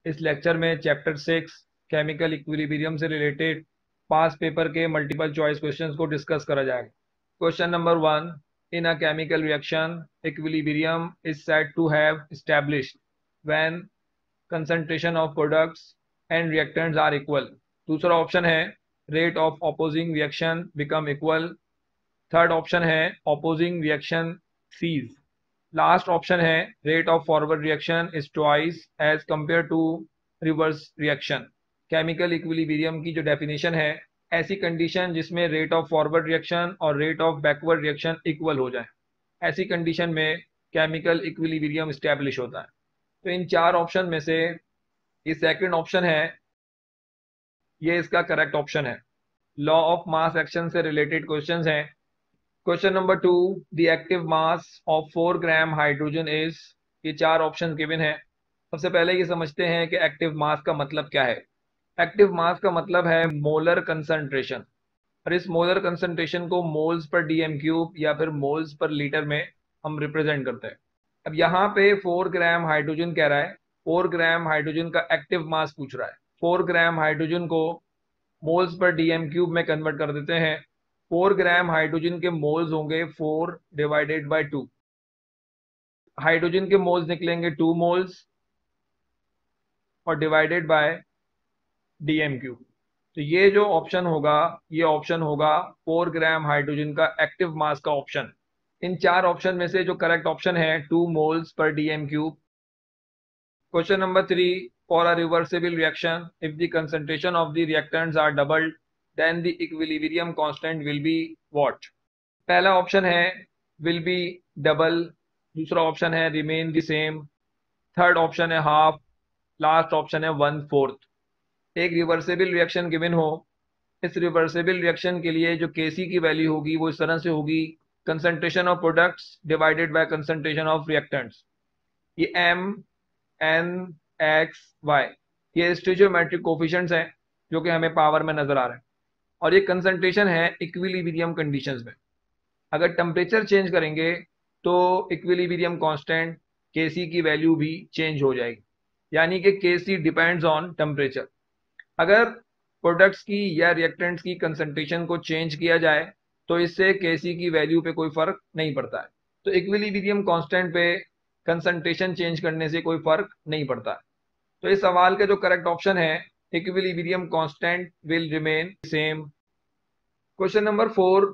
इस लेक्चर में chapter 6 chemical equilibrium से रिलेटेड पास पेपर के मल्टीपल चॉइस क्वेश्चंस को डिस्कस करा जाएगा। Question number 1, in a chemical reaction equilibrium is said to have established when concentration of products and reactants are equal. दूसरा option है rate of opposing reaction become equal. Third option है opposing reaction cease. Last option है rate of forward reaction is twice as compare to reverse reaction. Chemical equilibrium की जो definition है, ऐसी condition जिसमें rate of forward reaction और rate of backward reaction equal हो जाए, ऐसी कंडीशन में केमिकल इक्विलिब्रियम स्टैब्लिश होता है। तो इन चार ऑप्शन में से ये सेकंड ऑप्शन है, ये इसका करेक्ट ऑप्शन है। लॉ ऑफ मास एक्शन से रिलेटेड क्वेश्चंस हैं। Question number 2, the active mass of 4 gram hydrogen is. ये चार ऑप्शन गिवन है। सबसे पहले ये समझते हैं कि एक्टिव मास का मतलब क्या है। एक्टिव मास का मतलब है मोलर कंसंट्रेशन, और इस मोलर कंसंट्रेशन को मोल्स पर डीएम क्यूब या फिर मोल्स पर लीटर में हम रिप्रेजेंट करते हैं। अब यहाँ पे 4 ग्राम हाइड्रोजन कह रहा है, 4 ग्राम हाइड्रोजन का एक्टिव मास पूछ रहा है। 4 ग्राम हाइड्रोजन को मोल्स पर डीएम क्यूब में कन्वर्ट कर देते हैं। 4 ग्राम हाइड्रोजन के मोल्स होंगे 4 डिवाइडेड बाय 2। हाइड्रोजन के मोल्स निकलेंगे 2 मोल्स और डिवाइडेड बाय डीएम क्यूब। तो ये जो ऑप्शन होगा, ये ऑप्शन होगा 4 ग्राम हाइड्रोजन का एक्टिव मास का ऑप्शन। इन चार ऑप्शन में से जो करेक्ट ऑप्शन है 2 मोल्स पर dm cube. Question number 3, for a reversible reaction if the concentration of the reactants are doubled then the equilibrium constant will be what. पहला option है will be double, दूसरा option है remain the same, third option है half, last option है 1/4। एक reversible reaction given हो, इस reversible reaction के लिए जो केसी की वैल्यू होगी वो इस तरह से होगी, concentration of products divided by concentration of reactants. ये एम एन एक्स वाई, ये स्टोइचोमेट्रिक कोफिशिएंट्स हैं जो कि हमें पावर में नजर आ रहे हैं, और ये कंसंट्रेशन है इक्विलिब्रियम कंडीशंस में। अगर टेम्परेचर चेंज करेंगे तो इक्विलिब्रियम कांस्टेंट केसी की वैल्यू भी चेंज हो जाएगी, यानी कि केसी डिपेंड्स ऑन टेम्परेचर। अगर प्रोडक्ट्स की या रिएक्टेंट्स की कंसंट्रेशन को चेंज किया जाए तो इससे केसी की वैल्यू पे कोई फर्क नहीं पड़ता है। तो इक्विलिब्रियम कांस्टेंट पे कंसंट्रेशन चेंज करने से कोई फर्क नहीं पड़ता है। तो इस सवाल का जो करेक्ट ऑप्शन है equilibrium constant will remain same. Question number 4,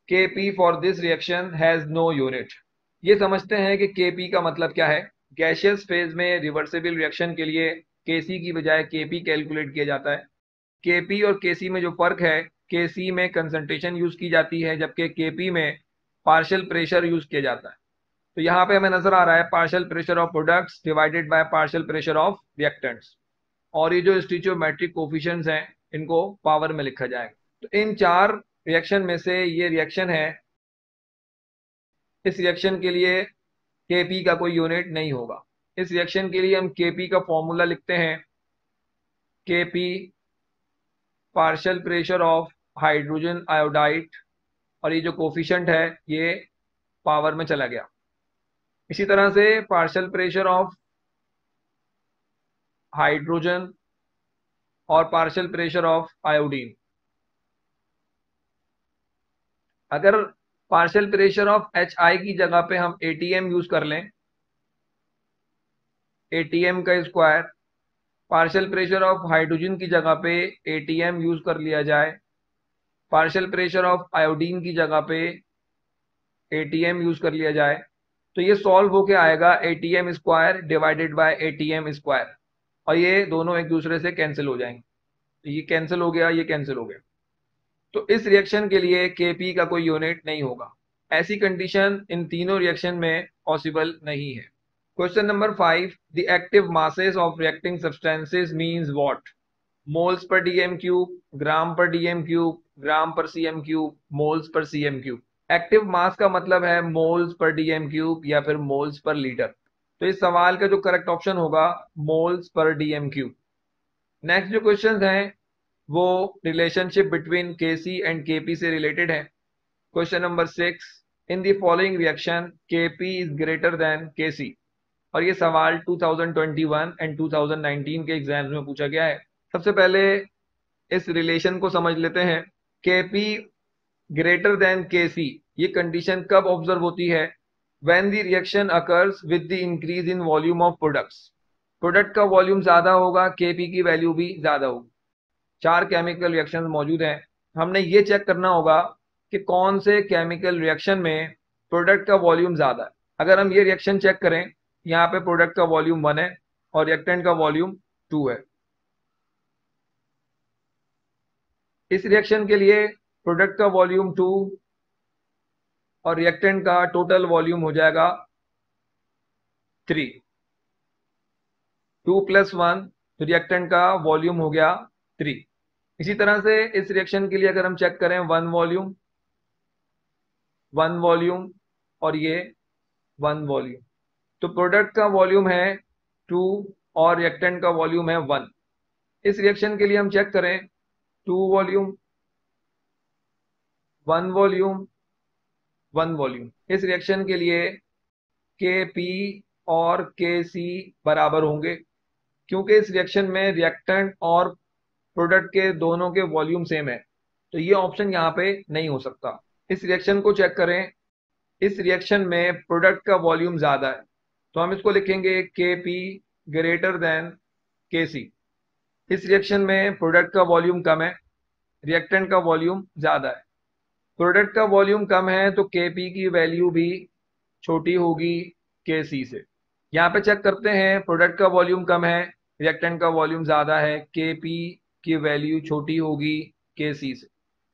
Kp for this reaction has no unit. ये समझते हैं कि केपी का मतलब क्या है। गैसियस फेज में रिवर्सिबल रिएक्शन के लिए केसी की बजाय केपी कैलकुलेट किया जाता है। केपी और केसी में जो फर्क है, केसी में कंसंट्रेशन यूज की जाती है जबकि केपी में पार्शियल प्रेशर यूज किया जाता है। तो यहाँ पे हमें नजर आ रहा है partial pressure of products divided by partial pressure of reactants, और ये जो स्टिचोमेट्रिक कोफिशिएंट्स हैं इनको पावर में लिखा जाएगा। तो इन चार रिएक्शन में से ये रिएक्शन है, इस रिएक्शन के लिए केपी का कोई यूनिट नहीं होगा। इस रिएक्शन के लिए हम केपी का फॉर्मूला लिखते हैं, KP partial pressure of hydrogen iodide, और ये जो कोफिशिएंट है ये पावर में चला गया। इसी तरह से पार्शियल प्रेशर ऑफ हाइड्रोजन और पार्शियल प्रेशर ऑफ आयोडीन। अगर पार्शियल प्रेशर ऑफ HI की जगह पे हम ATM यूज कर लें, ATM का square, partial pressure of hydrogen की जगह पे ATM यूज कर लिया जाए, पार्शियल प्रेशर ऑफ आयोडीन की जगह पे ATM यूज कर लिया जाए, तो ये सॉल्व होके आएगा ATM square divided by ATM square, और ये दोनों एक दूसरे से कैंसिल हो जाएंगे। तो ये कैंसिल हो गया, ये कैंसिल हो गया। तो इस रिएक्शन के लिए केपी का कोई यूनिट नहीं होगा। ऐसी कंडीशन इन तीनों रिएक्शन में पॉसिबल नहीं है। Question number 5, the active masses of reacting substances means what. Moles पर dm cube, gram per dm cube, gram per cm cube, moles per cm cube. Active mass का मतलब है moles per dm cube या फिर moles per litre. तो इस सवाल का जो करेक्ट ऑप्शन होगा मोल्स पर डीएम क्यूब। नेक्स्ट जो क्वेश्चन हैं वो relationship between Kc and Kp से रिलेटेड है। Question number 6, in the following reaction Kp is greater than Kc. और ये सवाल 2021 एंड 2019 के एग्जाम्स में पूछा गया है। सबसे पहले इस रिलेशन को समझ लेते हैं। Kp ग्रेटर देन Kc, ये कंडीशन कब ऑब्जर्व होती है? When the reaction occurs with the increase in volume of products. Product का वॉल्यूम ज्यादा होगा, Kp की वैल्यू भी ज्यादा होगी। 4 केमिकल रिएक्शन मौजूद हैं, हमने ये चेक करना होगा कि कौन से केमिकल रिएक्शन में प्रोडक्ट का वॉल्यूम ज्यादा है। अगर हम ये रिएक्शन चेक करें, यहाँ पे प्रोडक्ट का वॉल्यूम 1 है और रिएक्टेंट का वॉल्यूम 2 है। इस रिएक्शन के लिए प्रोडक्ट का वॉल्यूम 2 और रिएक्टेंट का टोटल वॉल्यूम हो जाएगा 3। 2 + 1, तो रिएक्टेंट का वॉल्यूम हो गया 3। इसी तरह से इस रिएक्शन के लिए अगर हम चेक करें 1 वॉल्यूम और ये 1 वॉल्यूम, तो प्रोडक्ट का वॉल्यूम है 2 और रिएक्टेंट का वॉल्यूम है 1। इस रिएक्शन के लिए हम चेक करें 2 वॉल्यूम 1 वॉल्यूम 1 वॉल्यूम। इस रिएक्शन के लिए Kp और Kc बराबर होंगे, क्योंकि इस रिएक्शन में रिएक्टेंट और प्रोडक्ट के दोनों के वॉल्यूम सेम है, तो ये ऑप्शन यहाँ पे नहीं हो सकता। इस रिएक्शन को चेक करें, इस रिएक्शन में प्रोडक्ट का वॉल्यूम ज्यादा है, तो हम इसको लिखेंगे Kp ग्रेटर देन Kc। इस रिएक्शन में प्रोडक्ट का वॉल्यूम कम है, रिएक्टेंट का वॉल्यूम ज्यादा है। प्रोडक्ट का वॉल्यूम कम है तो Kp की वैल्यू भी छोटी होगी Kc से। यहाँ पे चेक करते हैं, प्रोडक्ट का वॉल्यूम कम है, रिएक्टेंट का वॉल्यूम ज्यादा है, Kp की वैल्यू छोटी होगी Kc से।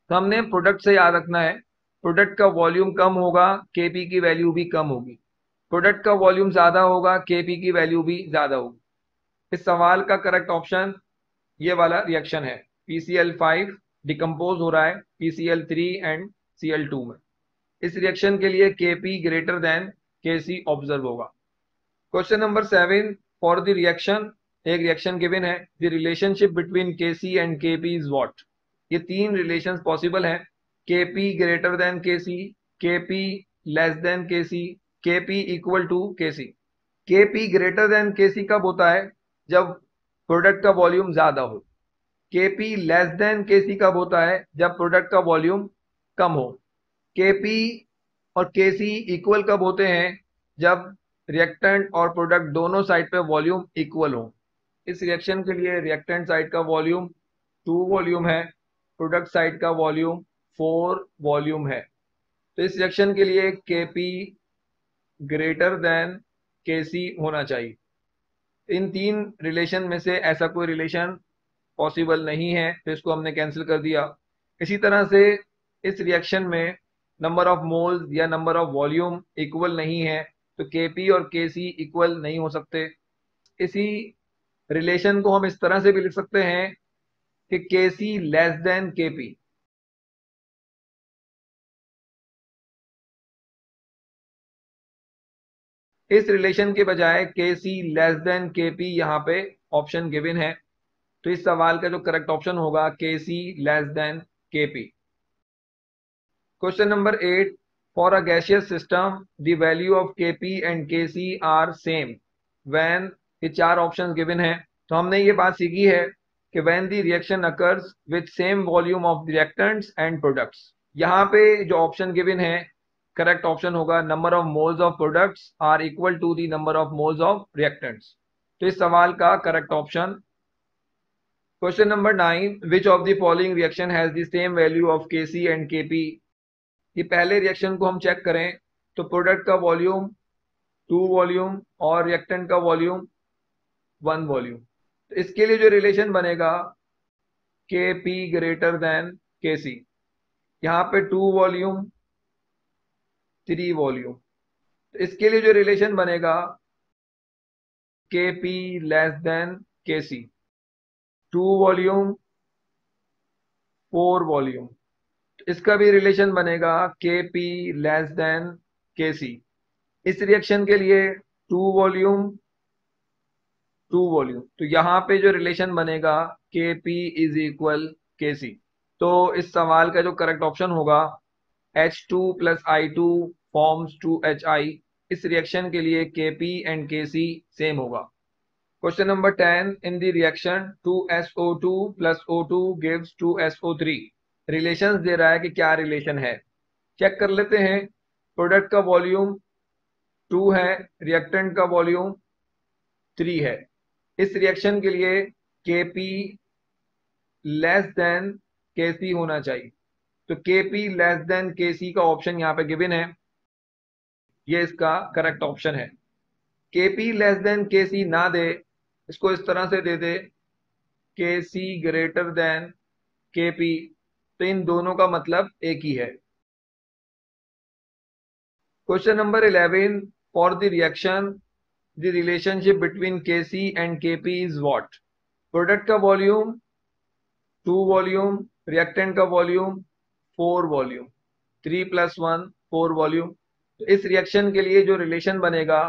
तो हमने प्रोडक्ट से याद रखना है, प्रोडक्ट का वॉल्यूम कम होगा, Kp की वैल्यू भी कम होगी। प्रोडक्ट का वॉल्यूम ज्यादा होगा, Kp की वैल्यू भी ज्यादा होगी। इस सवाल का करेक्ट ऑप्शन ये वाला रिएक्शन है। PCl5 डिकम्पोज हो रहा है PCl3 एंड Cl2 में। इस रिएक्शन के लिए Kp greater than Kc observe होगा। Question number 7, for the reaction, एक रिएक्शन गिवन है, the relationship between Kc and Kp is what. ये 3 रिलेशंस पॉसिबल हैं, Kp greater than Kc, Kp less than Kc, Kp equal to Kc। Kp greater than Kc कब होता है? जब product का volume ज्यादा हो। Kp लेस देन Kc कब होता है? जब प्रोडक्ट का वॉल्यूम कम हो। Kp और Kc इक्वल कब होते हैं? जब रिएक्टेंट और प्रोडक्ट दोनों साइड पे वॉल्यूम इक्वल हो। इस रिएक्शन के लिए रिएक्टेंट साइड का वॉल्यूम 2 वॉल्यूम है, प्रोडक्ट साइड का वॉल्यूम 4 वॉल्यूम है। तो इस रिएक्शन के लिए Kp ग्रेटर देन Kc होना चाहिए। इन 3 रिलेशन में से ऐसा कोई रिलेशन पॉसिबल नहीं है, तो इसको हमने कैंसिल कर दिया। इसी तरह से इस रिएक्शन में नंबर ऑफ मोल्स या नंबर ऑफ वॉल्यूम इक्वल नहीं है, तो Kp और Kc इक्वल नहीं हो सकते। इसी रिलेशन को हम इस तरह से भी लिख सकते हैं कि Kc लेस देन Kp। इस रिलेशन के बजाय Kc लेस देन Kp यहाँ पे ऑप्शन गिवन है, तो इस सवाल का जो करेक्ट ऑप्शन होगा Kc less than Kp। Question number 8, for a gaseous system the value of Kp and Kc are same when. ये 4 ऑप्शन गिवन है, तो हमने ये बात सीखी है कि when the reaction occurs with same volume of reactants and products. यहाँ पे जो ऑप्शन गिवन है, करेक्ट ऑप्शन होगा number of moles of products are equal to the number of moles of reactants. तो इस सवाल का correct option. Question number 9, which of the following reaction has the same value of Kc and Kp। ये पहले reaction को हम check करें, तो प्रोडक्ट का वॉल्यूम 2 वॉल्यूम और रिएक्टेंट का वॉल्यूम 1 वॉल्यूम। तो इसके लिए जो रिलेशन बनेगा Kp ग्रेटर देन Kc। यहाँ पे 2 वॉल्यूम 3 वॉल्यूम, तो इसके लिए जो रिलेशन बनेगा Kp less than Kc। 2 volume 4 volume, इसका भी रिलेशन बनेगा Kp लेस देन Kc। इस रिएक्शन के लिए 2 वॉल्यूम 2 वॉल्यूम, तो यहाँ पे जो रिलेशन बनेगा Kp इज इक्वल Kc। तो इस सवाल का जो करेक्ट ऑप्शन होगा H2 + I2 फॉर्म्स 2HI। इस रिएक्शन के लिए Kp एंड Kc सेम होगा। Question number 10, in the reaction 2SO2 plus O2 gives 2SO3। Relation दे रहा है कि क्या रिलेशन है, चेक कर लेते हैं। प्रोडक्ट का वॉल्यूम 2 है, रिएक्टेंट का वॉल्यूम 3 है। इस रिएक्शन के लिए Kp लेस देन Kc होना चाहिए, तो Kp लेस देन Kc का ऑप्शन यहाँ पे गिवन है, ये इसका करेक्ट ऑप्शन है। Kp लेस देन Kc ना दे, इसको इस तरह से दे दे Kc ग्रेटर देन Kp, तो इन दोनों का मतलब एक ही है। Question number 11, for the reaction the relationship between Kc and Kp is what. Product का वॉल्यूम 2 वॉल्यूम, रिएक्टेंट का वॉल्यूम 4 वॉल्यूम, 3 + 1 4 वॉल्यूम। तो इस रिएक्शन के लिए जो रिलेशन बनेगा,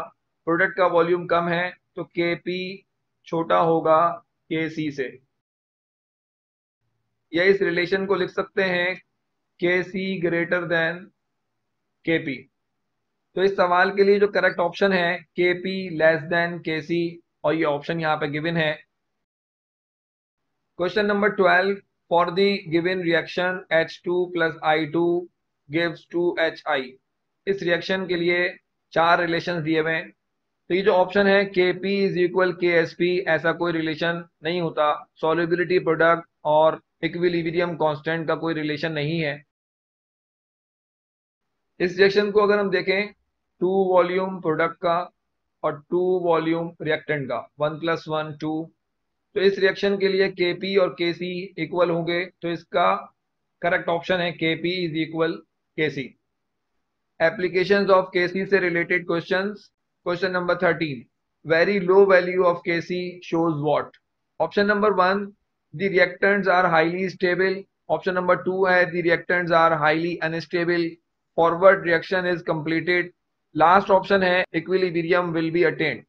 प्रोडक्ट का वॉल्यूम कम है तो Kp छोटा होगा Kc से, या इस रिलेशन को लिख सकते हैं Kc ग्रेटर देन Kp। तो इस सवाल के लिए जो करेक्ट ऑप्शन है Kp लेस देन Kc, और ये ऑप्शन यहाँ पे गिवन है। Question number 12, for the given reaction H2 + I2 gives 2HI। इस रिएक्शन के लिए 4 रिलेशन दिए हुए हैं, तो ये जो ऑप्शन है Kp = Ksp, ऐसा कोई रिलेशन नहीं होता। सॉल्युबिलिटी प्रोडक्ट और इक्विलिब्रियम कांस्टेंट का कोई रिलेशन नहीं है। इस रिएक्शन को अगर हम देखें, 2 वॉल्यूम प्रोडक्ट का और 2 वॉल्यूम रिएक्टेंट का, 1 + 1 2, तो इस रिएक्शन के लिए Kp और Kc इक्वल होंगे, तो इसका करेक्ट ऑप्शन है Kp = Kc। Applications of Kc से related questions. Question number 13, very low value of Kc shows what. Option number 1, the reactants are highly stable. Option number 2 है the reactants are highly unstable, forward reaction is completed. Last option है equilibrium will be attained.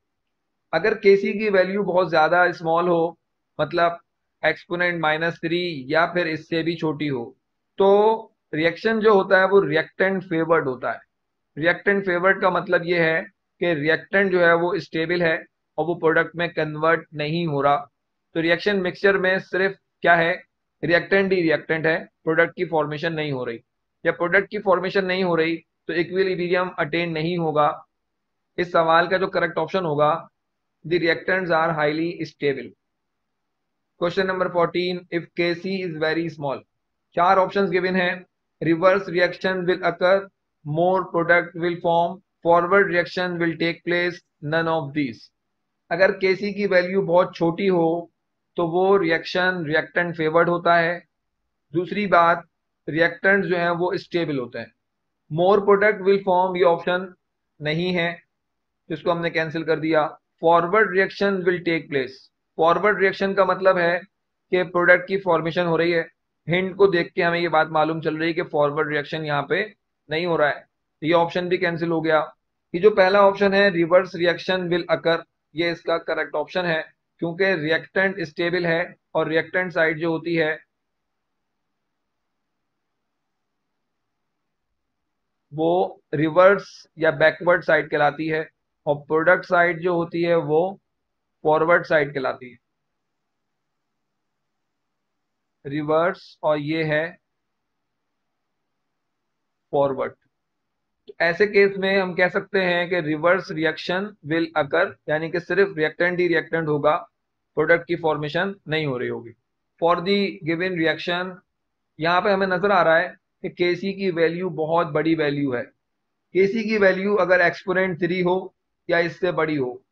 अगर Kc की value बहुत ज्यादा small हो, मतलब exponent -3 या फिर इससे भी छोटी हो, तो रिएक्शन जो होता है वो रिएक्टेंट फेवर्ड होता है। रिएक्टेंट फेवर्ड का मतलब ये है कि रिएक्टेंट जो है वो स्टेबल है और वो प्रोडक्ट में कन्वर्ट नहीं हो रहा। तो रिएक्शन मिक्सचर में सिर्फ क्या है, रिएक्टेंट ही रिएक्टेंट है, प्रोडक्ट की फॉर्मेशन नहीं हो रही। जब प्रोडक्ट की फॉर्मेशन नहीं हो रही तो इक्विलिब्रियम अटेन नहीं होगा। इस सवाल का जो करेक्ट ऑप्शन होगा, the reactants are highly stable. Question number 14, if Kc is very small. 4 options given है। Reverse reaction will occur, more product will form, forward reaction will take place, none of this. अगर Kc की value बहुत छोटी हो तो वो reaction reactant favoured होता है। दूसरी बात, रिएक्टेंट जो है वो स्टेबल होते हैं। मोर प्रोडक्ट विल फॉर्म, ये ऑप्शन नहीं है, जिसको हमने कैंसिल कर दिया। Forward reaction will take place, forward reaction का मतलब है कि प्रोडक्ट की फॉर्मेशन हो रही है। हिंट को देख के हमें ये बात मालूम चल रही है कि फॉरवर्ड रिएक्शन यहाँ पे नहीं हो रहा है, तो ये ऑप्शन भी कैंसिल हो गया। ये जो पहला ऑप्शन है रिवर्स रिएक्शन विल अकर, ये इसका करेक्ट ऑप्शन है, क्योंकि रिएक्टेंट स्टेबल है और रिएक्टेंट साइड जो होती है वो रिवर्स या बैकवर्ड साइड कहलाती है, और प्रोडक्ट साइड जो होती है वो फॉरवर्ड साइड कहलाती है। रिवर्स और ये है फॉरवर्ड। तो ऐसे केस में हम कह सकते हैं कि रिवर्स रिएक्शन विल अकर, यानी कि सिर्फ रिएक्टेंट ही रिएक्टेंट होगा, प्रोडक्ट की फॉर्मेशन नहीं हो रही होगी। फॉर दी गिवन रिएक्शन, यहाँ पे हमें नजर आ रहा है कि Kc की वैल्यू बहुत बड़ी वैल्यू है। Kc की वैल्यू अगर एक्सपोनेंट 3 हो या इससे बड़ी हो,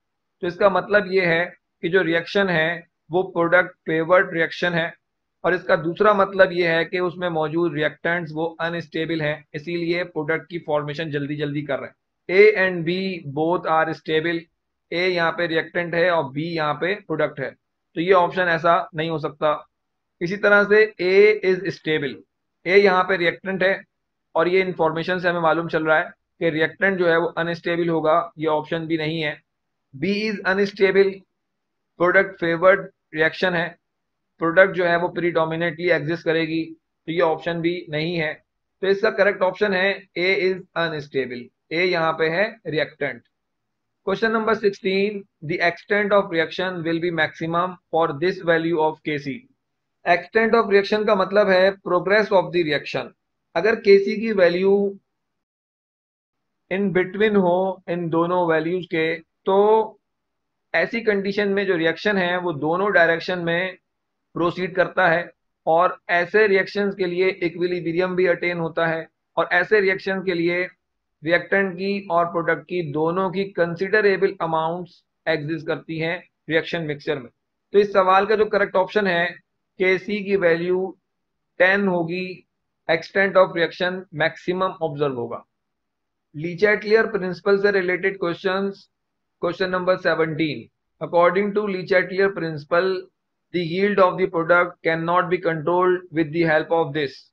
तो इसका मतलब ये है कि जो रिएक्शन है वो प्रोडक्ट फेवर्ड रिएक्शन है, और इसका दूसरा मतलब ये है कि उसमें मौजूद रिएक्टेंट्स वो अनस्टेबल हैं, इसीलिए प्रोडक्ट की फॉर्मेशन जल्दी जल्दी कर रहे हैं। A and B both are stable, A यहाँ पे रिएक्टेंट है और बी यहाँ पे प्रोडक्ट है, तो ये ऑप्शन ऐसा नहीं हो सकता। इसी तरह से ए इज स्टेबल, ए यहाँ पे रिएक्टेंट है, और ये इंफॉर्मेशन से हमें मालूम चल रहा है कि रिएक्टेंट जो है वो अनस्टेबल होगा, ये ऑप्शन भी नहीं है। B is unstable, product favoured reaction है, प्रोडक्ट जो है वो प्रीडोमिनेटली एग्जिस्ट करेगी, तो ये ऑप्शन भी नहीं है। तो इसका करेक्ट ऑप्शन है ए इज अनस्टेबल। ए यहाँ पे है reactant. Question number 16, the extent of reaction will be maximum for this value of Kc। Extent of reaction का मतलब है प्रोग्रेस ऑफ द रिएक्शन। अगर Kc की वैल्यू इन बिटवीन हो इन दोनों वैल्यूज के, तो ऐसी कंडीशन में जो रिएक्शन है वो दोनों डायरेक्शन में प्रोसीड करता है, और ऐसे रिएक्शंस के लिए इक्विलिब्रियम भी अटेन होता है, और ऐसे रिएक्शन के लिए रिएक्टेंट की और प्रोडक्ट की दोनों की कंसिडरेबल अमाउंट्स एग्जिस्ट करती हैं रिएक्शन मिक्सचर में। तो इस सवाल का जो करेक्ट ऑप्शन है Kc की वैल्यू 10 होगी, extent of reaction maximum observe होगा। लीचैटलियर प्रिंसिपल से related questions. Question number 17, according to Le Chatelier principle the yield of the product cannot be controlled with the help of this: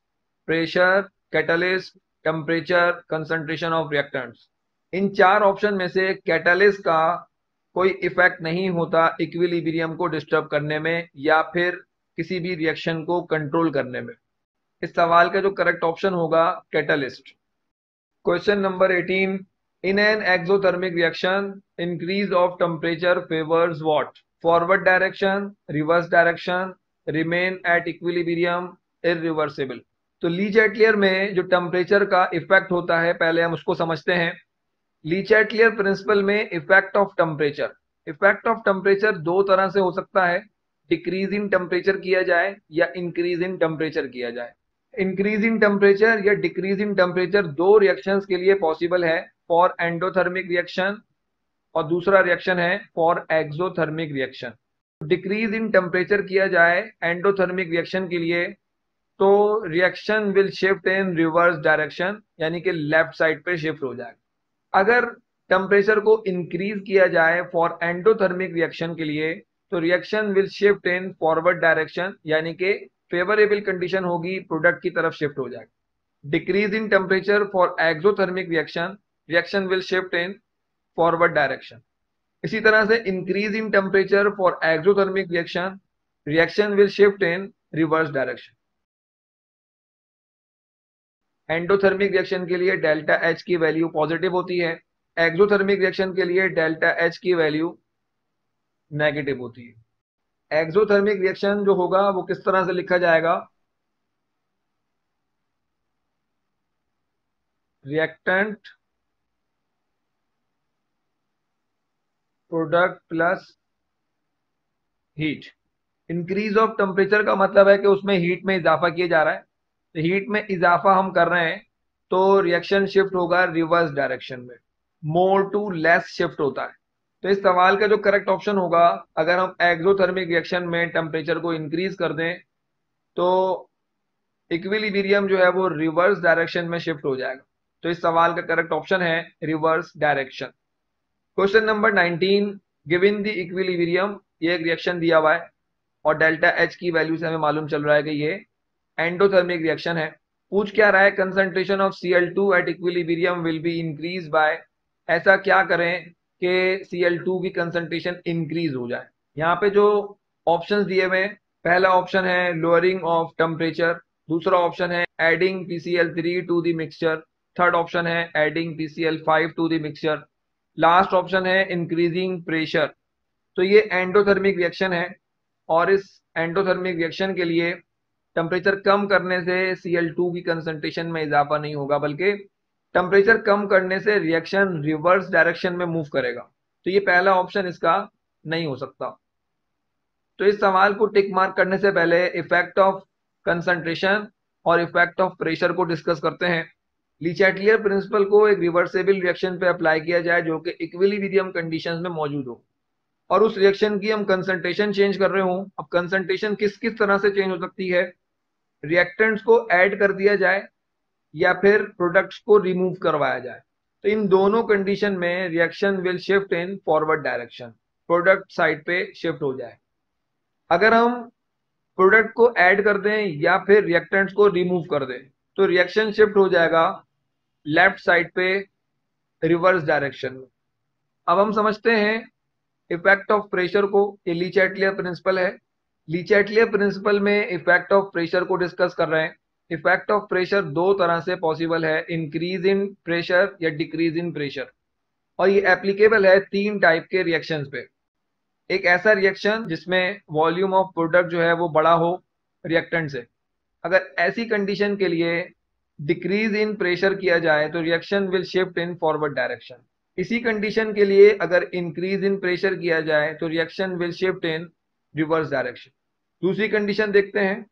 pressure, catalyst, temperature, concentration of reactants। इन चार option में से catalyst का कोई effect नहीं होता equilibrium को disturb करने में या फिर किसी भी रिएक्शन को कंट्रोल करने में। इस सवाल का जो करेक्ट ऑप्शन होगा catalyst. Question number 18, in an exothermic reaction increase of temperature favours what? Forward direction, reverse direction, remain at equilibrium, irreversible. तो लीचैटलियर में जो टेम्परेचर का इफेक्ट होता है पहले हम उसको समझते हैं। लीचैटलियर प्रिंसिपल में इफेक्ट ऑफ टेम्परेचर दो तरह से हो सकता है, डिक्रीज इन टेम्परेचर किया जाए या इंक्रीज इन टेम्परेचर किया जाए। इंक्रीज इन टेम्परेचर या डिक्रीज इन टेम्परेचर दो रिएक्शंस के लिए पॉसिबल है, फॉर एंडोथर्मिक रिएक्शन और दूसरा रिएक्शन है for exothermic reaction. Decrease in temperature किया जाए एंडोथर्मिक रिएक्शन के लिए तो reaction will shift in reverse direction, यानी कि लेफ्ट साइड पे शिफ्ट हो जाएगा। अगर टेम्परेचर को इंक्रीज किया जाए फॉर एंडोथर्मिक रिएक्शन के लिए तो reaction will shift in forward direction, यानी कि फेवरेबल कंडीशन होगी, प्रोडक्ट की तरफ शिफ्ट हो जाएगा। Decrease in temperature for exothermic reaction, reaction will shift in forward direction. इसी तरह से increase in temperature for exothermic reaction, reaction will shift in reverse direction. Endothermic reaction के लिए डेल्टा H की वैल्यू पॉजिटिव होती है, एक्सोथर्मिक रिएक्शन के लिए डेल्टा H की वैल्यू नेगेटिव होती है। एक्सोथर्मिक रिएक्शन जो होगा वो किस तरह से लिखा जाएगा? Reactant product plus heat. Increase of temperature का मतलब है कि उसमें हीट में इजाफा किया जा रहा है, तो हीट में इजाफा हम कर रहे हैं तो रिएक्शन शिफ्ट होगा रिवर्स डायरेक्शन में, मोर टू लेस शिफ्ट होता है। तो इस सवाल का जो करेक्ट ऑप्शन होगा, अगर हम एक्सोथर्मिक रिएक्शन में टेम्परेचर को इंक्रीज कर दें तो इक्विलिब्रियम जो है वो रिवर्स डायरेक्शन में शिफ्ट हो जाएगा। तो इस सवाल का करेक्ट ऑप्शन है reverse direction. Question number 19, given the equilibrium, ये एक रिएक्शन दिया हुआ है और डेल्टा H की वैल्यू से हमें मालूम चल रहा है कि ये एंडोथर्मिक रिएक्शन है। पूछ क्या रहा है? Concentration of Cl2 at equilibrium will be increase by, ऐसा क्या करें कि Cl2 की कंसंट्रेशन इंक्रीज हो जाए। यहाँ पे जो ऑप्शंस दिए हुए हैं, पहला ऑप्शन है लोअरिंग ऑफ टेम्परेचर, दूसरा ऑप्शन है adding PCl3 to the mixture, third option है adding PCl5 to the mixture, last option है इंक्रीजिंग प्रेशर। तो ये एंडोथर्मिक रिएक्शन है और इस एंडोथर्मिक रिएक्शन के लिए टेम्परेचर कम करने से Cl2 की कंसंट्रेशन में इजाफा नहीं होगा, बल्कि टेम्परेचर कम करने से रिएक्शन रिवर्स डायरेक्शन में मूव करेगा। तो ये पहला ऑप्शन इसका नहीं हो सकता। तो इस सवाल को टिक मार्क करने से पहले इफेक्ट ऑफ कंसंट्रेशन और इफेक्ट ऑफ प्रेशर को डिस्कस करते हैं। लीचैटलियर प्रिंसिपल को एक रिवर्सेबल रिएक्शन पे अप्लाई किया जाए जो कि इक्विलिब्रियम कंडीशंस में मौजूद हो और उस रिएक्शन की हम कंसंट्रेशन चेंज कर रहे हो। अब कंसंट्रेशन किस किस तरह से चेंज हो सकती है? रिएक्टेंट्स को ऐड कर दिया जाए या फिर प्रोडक्ट्स को रिमूव करवाया जाए। तो इन दोनों कंडीशन में reaction will shift in forward direction, product side पे शिफ्ट हो जाए। अगर हम प्रोडक्ट को ऐड कर दें या फिर रिएक्टेंट्स को रिमूव कर दें तो रिएक्शन शिफ्ट हो जाएगा लेफ्ट साइड पे रिवर्स डायरेक्शन में। अब हम समझते हैं इफेक्ट ऑफ प्रेशर को। ये लीचैटलियर प्रिंसिपल है। लीचैटलियर प्रिंसिपल में इफेक्ट ऑफ प्रेशर को डिस्कस कर रहे हैं। इफेक्ट ऑफ प्रेशर दो तरह से पॉसिबल है, इंक्रीज इन प्रेशर या डिक्रीज इन प्रेशर, और ये एप्लीकेबल है तीन टाइप के रिएक्शंस पे। एक ऐसा रिएक्शन जिसमें वॉल्यूम ऑफ प्रोडक्ट जो है वो बड़ा हो रिएक्टेंट से, अगर ऐसी कंडीशन के लिए डिक्रीज इन प्रेशर किया जाए तो reaction will shift in forward direction. इसी कंडीशन के लिए अगर इंक्रीज इन प्रेशर किया जाए तो reaction will shift in reverse direction. दूसरी कंडीशन देखते हैं,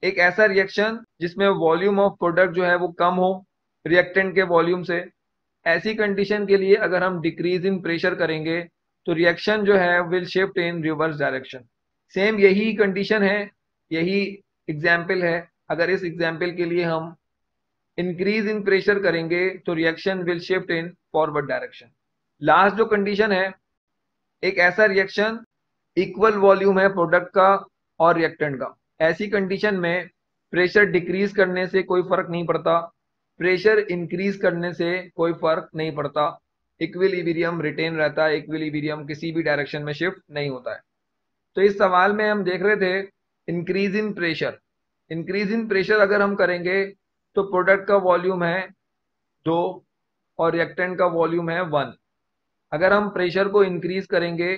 एक ऐसा रिएक्शन जिसमें वॉल्यूम ऑफ प्रोडक्ट जो है वो कम हो रिएक्टेंट के वॉल्यूम से, ऐसी कंडीशन के लिए अगर हम डिक्रीज इन प्रेशर करेंगे तो रिएक्शन जो है will shift in reverse direction. Same यही कंडीशन है, यही एग्जाम्पल है। अगर इस एग्जाम्पल के लिए हम इंक्रीज इन प्रेशर करेंगे तो reaction will shift in forward direction. Last जो कंडीशन है, एक ऐसा रिएक्शन इक्वल वॉल्यूम है प्रोडक्ट का और रिएक्टेंट का, ऐसी कंडीशन में प्रेशर डिक्रीज करने से कोई फर्क नहीं पड़ता, प्रेशर इंक्रीज करने से कोई फर्क नहीं पड़ता, इक्विलिब्रियम रिटेन रहता है, इक्विलिब्रियम किसी भी डायरेक्शन में शिफ्ट नहीं होता है। तो इस सवाल में हम देख रहे थे increase in pressure. Increase in pressure अगर हम करेंगे तो प्रोडक्ट का वॉल्यूम है 2 और रिएक्टेंट का वॉल्यूम है 1। अगर हम प्रेशर को इंक्रीज करेंगे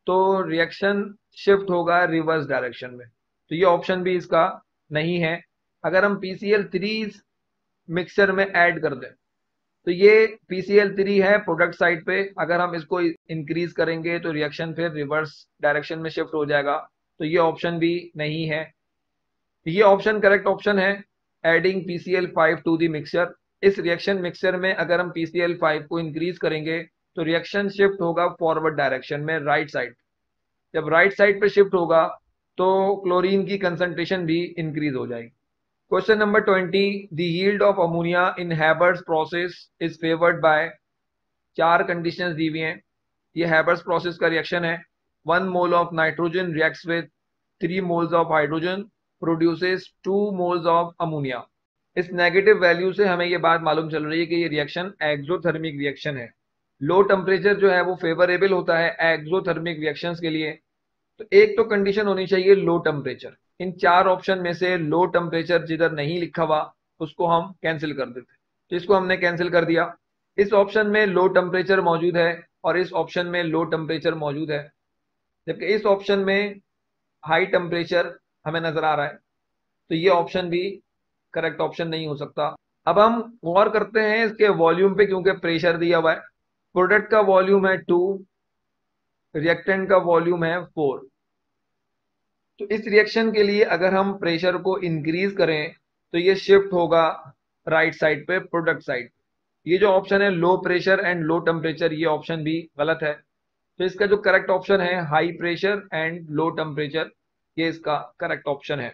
तो रिएक्शन शिफ्ट होगा रिवर्स डायरेक्शन में, तो ये ऑप्शन भी इसका नहीं है। अगर हम PCl3 मिक्सचर में ऐड कर दें तो ये PCl3 है प्रोडक्ट साइड पे, अगर हम इसको इंक्रीज करेंगे तो रिएक्शन फिर रिवर्स डायरेक्शन में शिफ्ट हो जाएगा, तो ये ऑप्शन भी नहीं है। ये ऑप्शन करेक्ट ऑप्शन है, adding PCl5 to the mixture. इस रिएक्शन मिक्सचर में अगर हम PCl5 को इंक्रीज करेंगे तो रिएक्शन शिफ्ट होगा फॉरवर्ड डायरेक्शन में, राइट साइड। जब राइट साइड पे शिफ्ट होगा तो क्लोरीन की कंसंट्रेशन भी इंक्रीज हो जाएगी। Question number 20, the yield of ammonia in Haber's process is favoured by. चार कंडीशंस दी हुई हैं। ये हैबर्स प्रोसेस का रिएक्शन है। 1 mole of nitrogen reacts with 3 moles of hydrogen produces 2 moles of ammonia. इस नेगेटिव वैल्यू से हमें ये बात मालूम चल रही है कि ये रिएक्शन एक्सोथर्मिक रिएक्शन है। लो टेम्परेचर जो है वो फेवरेबल होता है एक्सोथर्मिक रिएक्शंस के लिए। तो एक तो कंडीशन होनी चाहिए लो टेम्परेचर। इन चार ऑप्शन में से लो टेम्परेचर जिधर नहीं लिखा हुआ उसको हम कैंसिल कर देते, तो इसको हमने कैंसिल कर दिया। इस ऑप्शन में लो टेम्परेचर मौजूद है और इस ऑप्शन में लो टेम्परेचर मौजूद है, जबकि इस ऑप्शन में हाई टेम्परेचर हमें नजर आ रहा है, तो ये ऑप्शन भी करेक्ट ऑप्शन नहीं हो सकता। अब हम गौर करते हैं इसके वॉल्यूम पे, क्योंकि प्रेशर दिया हुआ है। प्रोडक्ट का वॉल्यूम है 2, रिएक्टेंट का वॉल्यूम है 4। तो इस रिएक्शन के लिए अगर हम प्रेशर को इंक्रीज करें तो ये शिफ्ट होगा राइट साइड पे, प्रोडक्ट साइड। ये जो ऑप्शन है low pressure and low temperature, ये ऑप्शन भी गलत है। तो इसका जो करेक्ट ऑप्शन है high pressure and low temperature, ये इसका करेक्ट ऑप्शन है।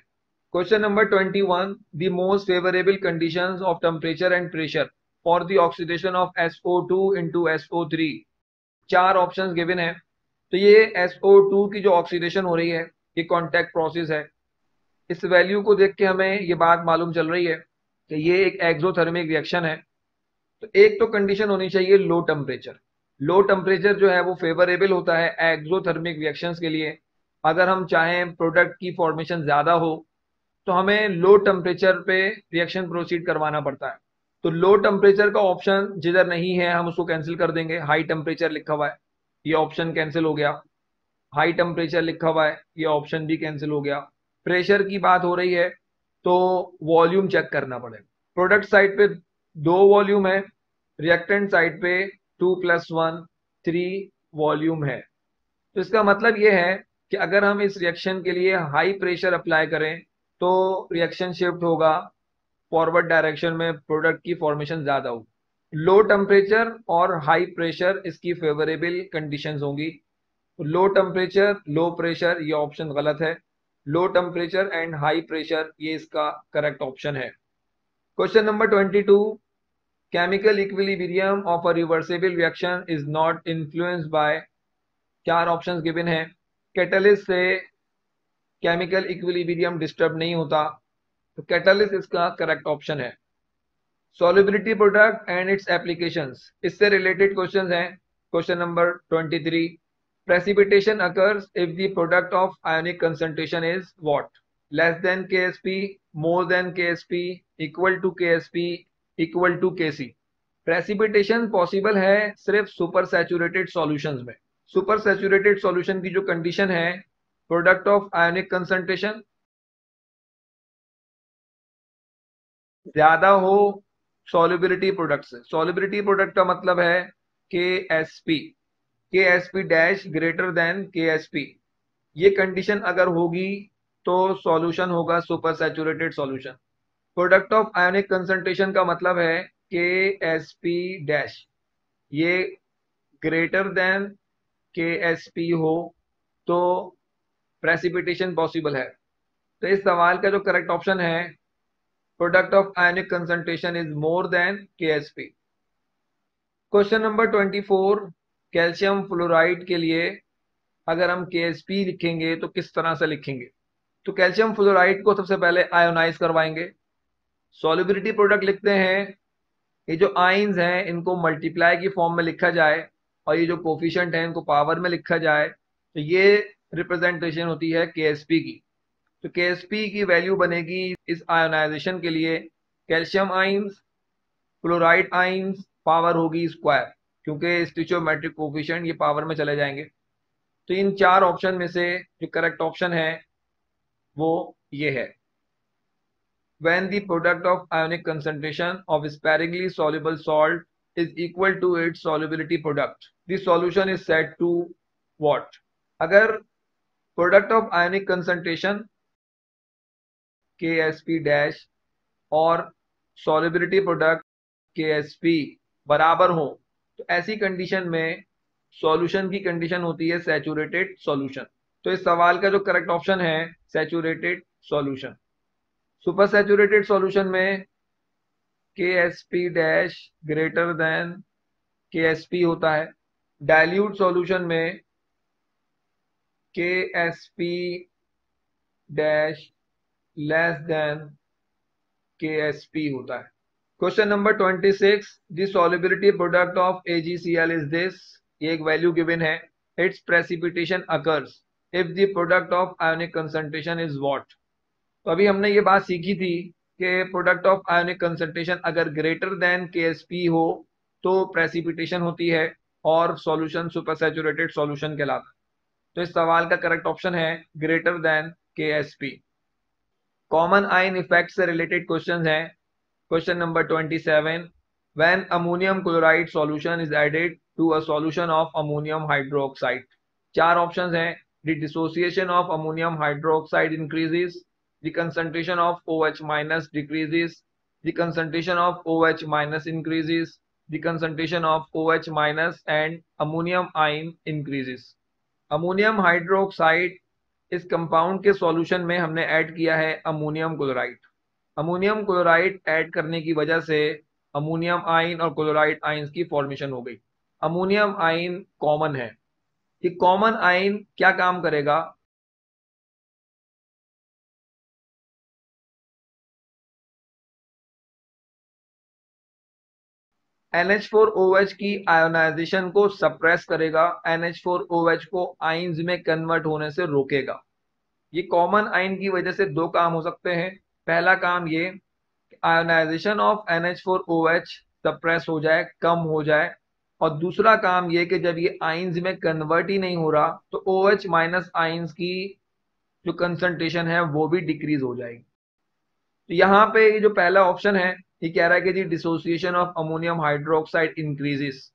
Question number 21, the most favourable conditions of temperature and pressure for the oxidation of SO2 into SO3। चार ऑप्शंस गिवन है। तो ये SO2 की जो ऑक्सीडेशन हो रही है ये कॉन्टैक्ट प्रोसेस है। इस वैल्यू को देख के हमें ये बात मालूम चल रही है कि ये एक एक्सोथर्मिक रिएक्शन है। तो एक तो कंडीशन होनी चाहिए लो टेम्परेचर। लो टेम्परेचर जो है वो फेवरेबल होता है एक्सोथर्मिक रिएक्शंस के लिए। अगर हम चाहें प्रोडक्ट की फॉर्मेशन ज्यादा हो तो हमें लो टेम्परेचर पे रिएक्शन प्रोसीड करवाना पड़ता है। तो लो टेम्परेचर का ऑप्शन जिधर नहीं है हम उसको कैंसिल कर देंगे। हाई टेम्परेचर लिखा हुआ है, ये ऑप्शन कैंसिल हो गया। हाई टेम्परेचर लिखा हुआ है, ये ऑप्शन भी कैंसिल हो गया। प्रेशर की बात हो रही है तो वॉल्यूम चेक करना पड़ेगा। प्रोडक्ट साइड पे 2 वॉल्यूम है, रिएक्टेंट साइड पे 2 + 1 3 वॉल्यूम है। तो इसका मतलब ये है कि अगर हम इस रिएक्शन के लिए हाई प्रेशर अप्लाई करें तो रिएक्शन शिफ्ट होगा फॉरवर्ड डायरेक्शन में, प्रोडक्ट की फॉर्मेशन ज्यादा होगी। लो टेम्परेचर और हाई प्रेशर इसकी फेवरेबल कंडीशंस होंगी। लो टेम्परेचर लो प्रेशर ये ऑप्शन गलत है। Low temperature and high pressure ये इसका करेक्ट ऑप्शन है। Question number 22, chemical equilibrium of a reversible reaction is not influenced by. चार ऑप्शंस गिवन है। कैटलिस्ट से केमिकल इक्विलिब्रियम डिस्टर्ब नहीं होता, तो कैटलिस्ट इसका करेक्ट ऑप्शन है। Solubility product and it's applications, इससे रिलेटेड क्वेश्चंस हैं। Question number 23, precipitation occurs if the product of ionic concentration is what? Less than KSP, more than KSP, equal to KSP, equal to KC। Precipitation possible है सिर्फ super saturated solutions में। Super saturated solution की जो condition है, product of ionic concentration ज्यादा हो solubility product से। Solubility product का मतलब है KSP, KSP dash greater than KSP। ये कंडीशन अगर होगी तो सॉल्यूशन होगा super saturated solution. Product of ionic concentration का मतलब है KSP डैश, ये ग्रेटर देन KSP हो तो प्रेसिपिटेशन पॉसिबल है। तो इस सवाल का जो करेक्ट ऑप्शन है, product of ionic concentration is more than KSP। Question number 24, calcium fluoride के लिए अगर हम KSP लिखेंगे तो किस तरह से लिखेंगे? तो कैल्शियम फ्लोराइड को सबसे पहले आयोनाइज करवाएंगे, सॉल्युबिलिटी प्रोडक्ट लिखते हैं। ये जो आइंस हैं इनको मल्टीप्लाई की फॉर्म में लिखा जाए और ये जो कोफिशिएंट है इनको पावर में लिखा जाए, तो ये रिप्रेजेंटेशन होती है KSP की। तो KSP की वैल्यू बनेगी इस आयोनाइजेशन के लिए calcium ions, chloride ions, power होगी स्क्वायर, क्योंकि स्टिचोमेट्रिक कोफिशिएंट ये पावर में चले जाएंगे। तो इन चार ऑप्शन में से जो करेक्ट ऑप्शन है वो ये है। When the product of ionic concentration of sparingly soluble salt is equal to its solubility product, the solution is said to what? अगर product of ionic concentration KSP dash और solubility product KSP बराबर हो तो ऐसी condition में solution की condition होती है सैचुरेटेड सॉल्यूशन। तो इस सवाल का जो करेक्ट ऑप्शन है saturated solution. Super saturated solution में KSP dash greater than KSP होता है। डाइल्यूट सॉल्यूशन में KSP dash less than KSP होता है। Question number 26, the solubility product of AgCl is this. ये एक वैल्यू गिवन है। It's precipitation occurs if the product of ionic concentration is what. तो अभी हमने ये बात सीखी थी कि प्रोडक्ट ऑफ आयोनिक कंसंट्रेशन अगर ग्रेटर देन KSP हो तो प्रेसिपिटेशन होती है और सॉल्यूशन सुपर सैचुरेटेड सॉल्यूशन कहलाता है। तो इस सवाल का करेक्ट ऑप्शन है greater than KSP। Common ion effect से रिलेटेड क्वेश्चन है। Question number 27, when ammonium chloride solution is added to a solution of ammonium hydroxide. चार ऑप्शंस हैं। The dissociation of ammonium hydroxide increases, the concentration of OH minus decreases, the concentration of OH minus increases, the concentration of OH minus and ammonium ion increases। Ammonium hydroxide इस compound के solution में हमने add किया है ammonium chloride. Ammonium chloride add करने की वजह से अमोनियम आयन और क्लोराइड आयंस की फॉर्मेशन हो गई। अमोनियम आयन कॉमन है। ये कॉमन आयन क्या काम करेगा? NH4OH की आयोनाइजेशन को सप्रेस करेगा, NH4OH को आइंस में कन्वर्ट होने से रोकेगा। ये कॉमन आयन की वजह से दो काम हो सकते हैं। पहला काम ये आयोनाइजेशन ऑफ NH4OH सप्रेस हो जाए, कम हो जाए, और दूसरा काम ये कि जब ये आइंस में कन्वर्ट ही नहीं हो रहा तो OH माइनस आइंस की जो कंसंट्रेशन है वो भी डिक्रीज हो जाएगी। तो यहाँ पे ये जो पहला ऑप्शन है ये कह रहा है कि जी dissociation of ammonium hydroxide increases.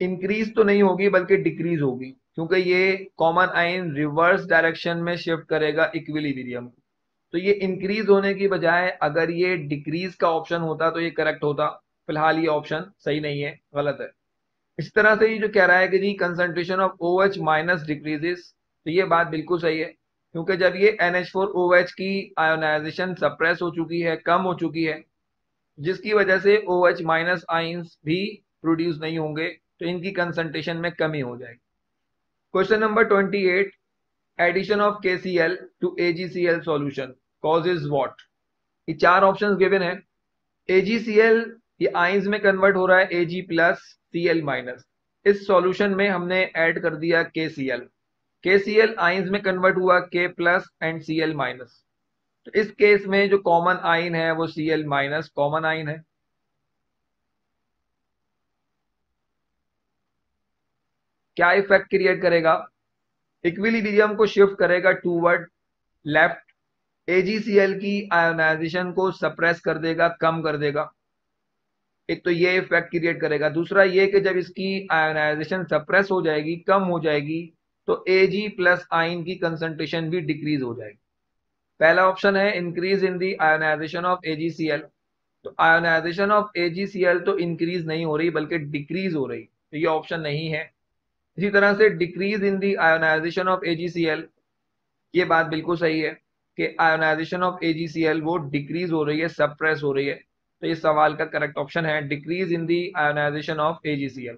Increase तो नहीं होगी बल्कि डिक्रीज होगी, क्योंकि ये कॉमन आयन रिवर्स डायरेक्शन में शिफ्ट करेगा इक्विलिब्रियम। तो ये इंक्रीज होने की बजाय अगर ये डिक्रीज का ऑप्शन होता तो ये करेक्ट होता। फिलहाल ये ऑप्शन सही नहीं है, गलत है। इस तरह से ये जो कह रहा है कि जी concentration of OH minus decreases, तो ये बात बिल्कुल सही है, क्योंकि जब ये NH4OH की आयोनाइजेशन सप्रेस हो चुकी है, कम हो चुकी है, जिसकी वजह से OH माइनस आइंस भी प्रोड्यूस नहीं होंगे, तो इनकी कंसंट्रेशन में कमी हो जाएगी। Question number 28, addition of KCl to AgCl solution causes what. ये चार ऑप्शंस गिवन है। AgCl ये आइंस में कन्वर्ट हो रहा है Ag प्लस Cl माइनस। इस सॉल्यूशन में हमने ऐड कर दिया KCl। KCl आइंस में कन्वर्ट हुआ K plus and Cl minus. तो इस केस में जो कॉमन आइन है वो Cl माइनस कॉमन आइन है। क्या इफेक्ट क्रिएट करेगा? इक्विलिब्रियम को शिफ्ट करेगा टूवर्ड लेफ्ट। AgCl की आयोनाइजेशन को सप्रेस कर देगा, कम कर देगा। एक तो ये इफेक्ट क्रिएट करेगा। दूसरा ये कि जब इसकी आयोनाइजेशन सप्रेस हो जाएगी, कम हो जाएगी, तो Ag प्लस आइन की कंसंट्रेशन भी डिक्रीज हो जाएगी। पहला ऑप्शन है increase in the ionisation of AgCl। तो आयोनाइजेशन ऑफ AgCl तो इंक्रीज नहीं हो रही बल्कि डिक्रीज हो रही, तो ये ऑप्शन नहीं है। इसी तरह से decrease in the ionisation of AgCl, ये बात बिल्कुल सही है कि आयोनाइजेशन ऑफ AgCl वो डिक्रीज हो रही है, सप्रेस हो रही है। तो ये सवाल का करेक्ट ऑप्शन है decrease in the ionisation of AgCl।